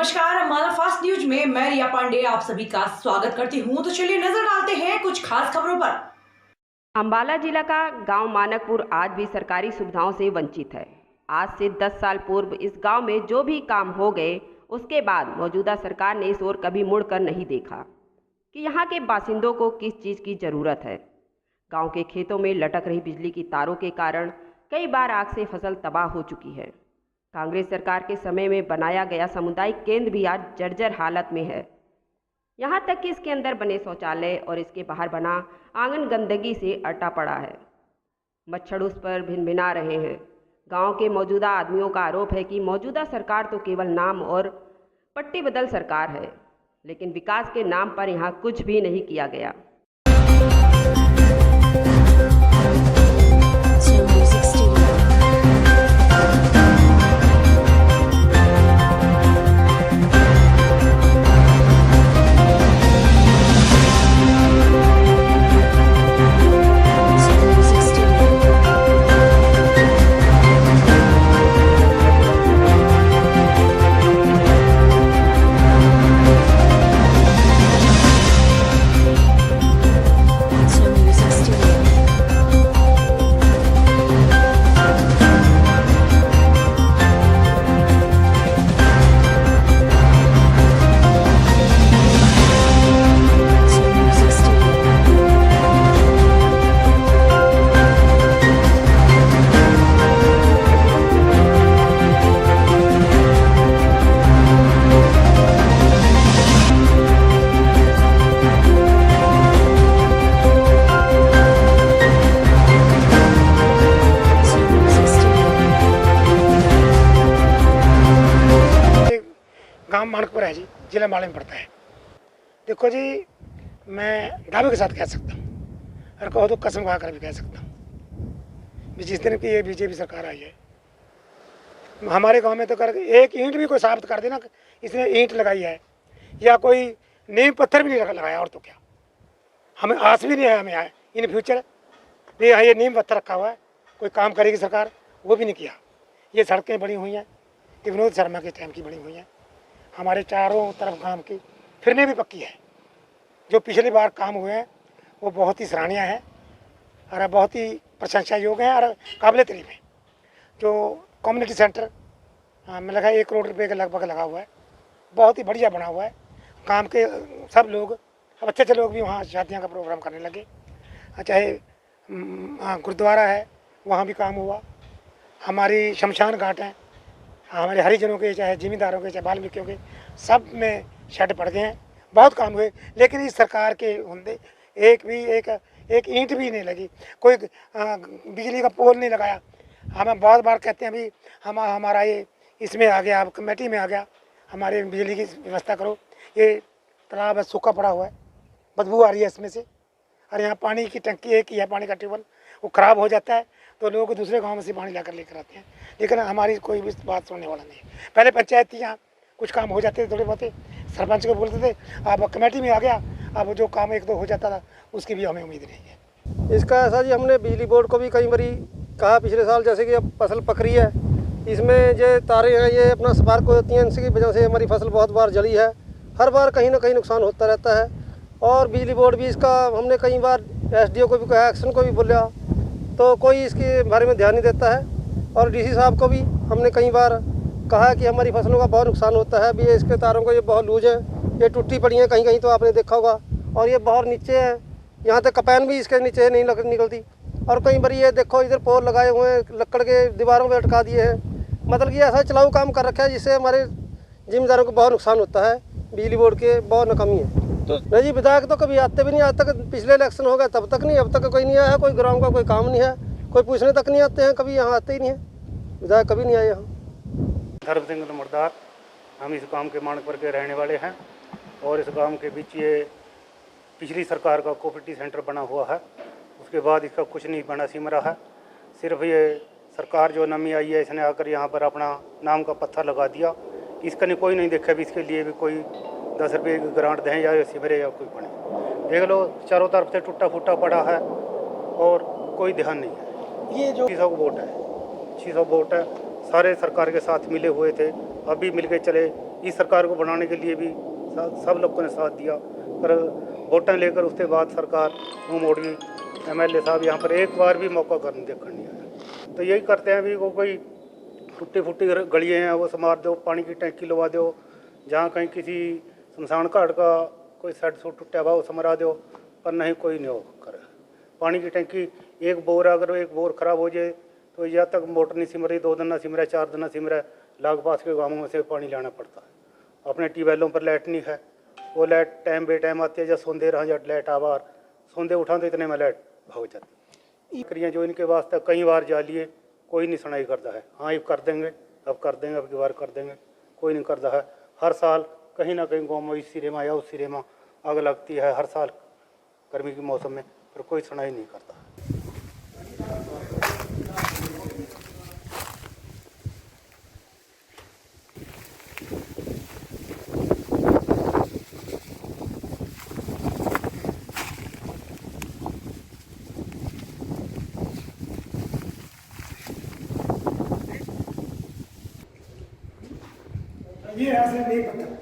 नमस्कार, हमारा fast news में मैं रिया पांडे आप सभी का स्वागत करती हूं। तो चलिए नजर डालते हैं कुछ खास खबरों पर। अंबाला जिला का गांव मानकपुर आज भी सरकारी सुविधाओं से वंचित है। आज से 10 साल पूर्व इस गांव में जो भी काम हो गए, उसके बाद मौजूदा सरकार ने इस ओर कभी मुड़कर नहीं देखा कि यहाँ के बासिंदों को किस चीज़ की ज़रूरत है। गांव के खेतों में लटक रही बिजली की तारों के कारण कई बार आग से फसल तबाह हो चुकी है। कांग्रेस सरकार के समय में बनाया गया सामुदायिक केंद्र भी आज जर्जर हालत में है। यहाँ तक कि इसके अंदर बने शौचालय और इसके बाहर बना आंगन गंदगी से अटा पड़ा है। मच्छर उस पर भिनभिना रहे हैं। गांव के मौजूदा आदमियों का आरोप है कि मौजूदा सरकार तो केवल नाम और पट्टी बदल सरकार है, लेकिन विकास के नाम पर यहाँ कुछ भी नहीं किया गया। गांव मानकपुर है जी, जिला माले में पड़ता है। देखो जी, मैं दावे के साथ कह सकता हूँ और कहो तो कसम खा कर भी कह सकता हूँ, जिस दिन की ये बीजेपी सरकार आई है, हमारे गांव में तो कर एक ईंट भी कोई साबित कर देना इसने ईंट लगाई है या कोई नींव पत्थर भी नहीं लगाया, और तो क्या हमें आस भी नहीं है हमें इन फ्यूचर भी ये नींव पत्थर रखा हुआ है, कोई काम करेगी सरकार, वो भी नहीं किया। ये सड़कें बनी हुई हैं, ये विनोद शर्मा के टाइम की बनी हुई हैं। हमारे चारों तरफ गांव की फिरने भी पक्की है। जो पिछली बार काम हुए हैं वो बहुत ही सराहनीय है और बहुत ही प्रशंसा योग्य है और काबिल तारीफ है। जो कम्युनिटी सेंटर में लगा 1 करोड़ रुपए के लगभग लगा हुआ है, बहुत ही बढ़िया बना हुआ है। काम के सब लोग, अब अच्छे अच्छे लोग भी वहाँ शादियाँ का प्रोग्राम करने लगे। चाहे गुरुद्वारा है वहाँ भी काम हुआ, हमारी शमशान घाट है, हमारे हरिजनों के, चाहे जिमींदारों के, चाहे वाल्मीकियों के, सब में शेड पड़ गए हैं, बहुत काम हुए। लेकिन इस सरकार के होंदे एक ईंट भी नहीं लगी, कोई बिजली का पोल नहीं लगाया। हमें बहुत बार कहते हैं अभी हमारा ये इसमें आ गया, अब कमेटी में आ गया, हमारे बिजली की व्यवस्था करो। ये तालाब सूखा पड़ा हुआ है, बदबू आ रही है इसमें से, और यहाँ पानी की टंकी एक ही है, पानी का ट्यूबवेल, वो ख़राब हो जाता है तो लोग दूसरे गांव में से पानी लेकर आते हैं। लेकिन हमारी कोई भी बात सुनने वाला नहीं है। पहले पंचायत यहाँ कुछ काम हो जाते थे, थोड़े बहुत सरपंच को बोलते थे, अब कमेटी में आ गया, अब जो काम 1-2 हो जाता था उसकी भी हमें उम्मीद नहीं है। इसका ऐसा जी, हमने बिजली बोर्ड को भी कई बारी कहा पिछले साल, जैसे कि अब फसल पक रही है, इसमें जो तारें हैं ये अपना स्पार्क हो जाती हैं, इनकी वजह से हमारी फसल बहुत बार जली है। हर बार कहीं ना कहीं नुकसान होता रहता है। और बिजली बोर्ड भी इसका, हमने कई बार SDO को भी कहा, एक्शन को भी बोला, तो कोई इसके बारे में ध्यान नहीं देता है। और DC साहब को भी हमने कई बार कहा कि हमारी फसलों का बहुत नुकसान होता है। अभी इसके तारों को ये बहुत लूज है, ये टूटी पड़ी हैं कहीं कहीं, तो आपने देखा होगा। और ये बहुत नीचे है, यहाँ तक कपैन भी इसके नीचे नहीं निकलती। और कई बार ये देखो, इधर पोल लगाए हुए हैं, लकड़ के दीवारों पर अटका दिए हैं। मतलब कि ऐसा चलाऊ काम कर रखा है जिससे हमारे जिम्मेदारों को बहुत नुकसान होता है। बिजली बोर्ड के बहुत नाकामी है। तो नहीं जी, विधायक तो कभी आते भी नहीं, आज तक पिछले इलेक्शन हो गए तब तक नहीं, अब तक कोई नहीं आया। कोई ग्राम का कोई काम नहीं है, कोई पूछने तक नहीं आते हैं, कभी यहाँ आते ही नहीं है, विधायक कभी नहीं आए यहाँ। धर्म सिंह नंबरदार, हम इस गांव के मानकपुर के रहने वाले हैं और इस गांव के बीच ये पिछली सरकार का कोऑपरेटिव सेंटर बना हुआ है, उसके बाद इसका कुछ नहीं बना सिमरा है। सिर्फ ये सरकार जो नमी आई है, इसने आकर यहाँ पर अपना नाम का पत्थर लगा दिया। इसका नहीं कोई नहीं देखा भी, इसके लिए भी कोई 10 रुपये की ग्रांट दें या सिमरे या कोई बने। देख लो, चारों तरफ से टूटा फूटा पड़ा है और कोई ध्यान नहीं है। ये जो 600 वोट है, 600 वोट है, सारे सरकार के साथ मिले हुए थे, अभी मिल के चले इस सरकार को बनाने के लिए भी सब लोगों ने साथ दिया, पर वोटें लेकर उसके बाद सरकार मुँह मोड़ गई। MLA साहब यहाँ पर एक बार भी मौका करने देखकर नहीं आया। तो यही करते हैं भी, वो कोई टूटी फूटी गलियाँ हैं वो संवार दो, पानी की टैंकी लगा दो, जहाँ कहीं किसी शमशान घाट का कोई सेट सूट टूटा हुआ वो समरा दो, पर नहीं, कोई नहीं हो कर। पानी की टैंकी एक बोर, अगर एक बोर खराब हो जाए तो या तक मोटर नहीं सिमर रही, 2 दिन ना सिमरा, 4 दिन ना सिमरा, लाग पास के गाँवों में से पानी लाना पड़ता है। अपने ट्यूबवेलों पर लाइट नहीं है, वो लाइट टाइम बे टाइम आती है, जब सोंदे रहा जब लाइट आवार सोंदे उठा तो इतने में लाइट भाग जाती। करियाँ जो इनके वास्ते कई बार जा लिए, कोई नहीं सुनाई करता है। हाँ अब कर देंगे, अब कर देंगे, अब की बार कर देंगे, कोई नहीं करता है। हर साल कहीं ना कहीं गाँव में इस सिरे में या उस सिरे में आग लगती है, हर साल गर्मी के मौसम में, पर कोई सुनाई नहीं करता। ये ऐसे नहीं पता।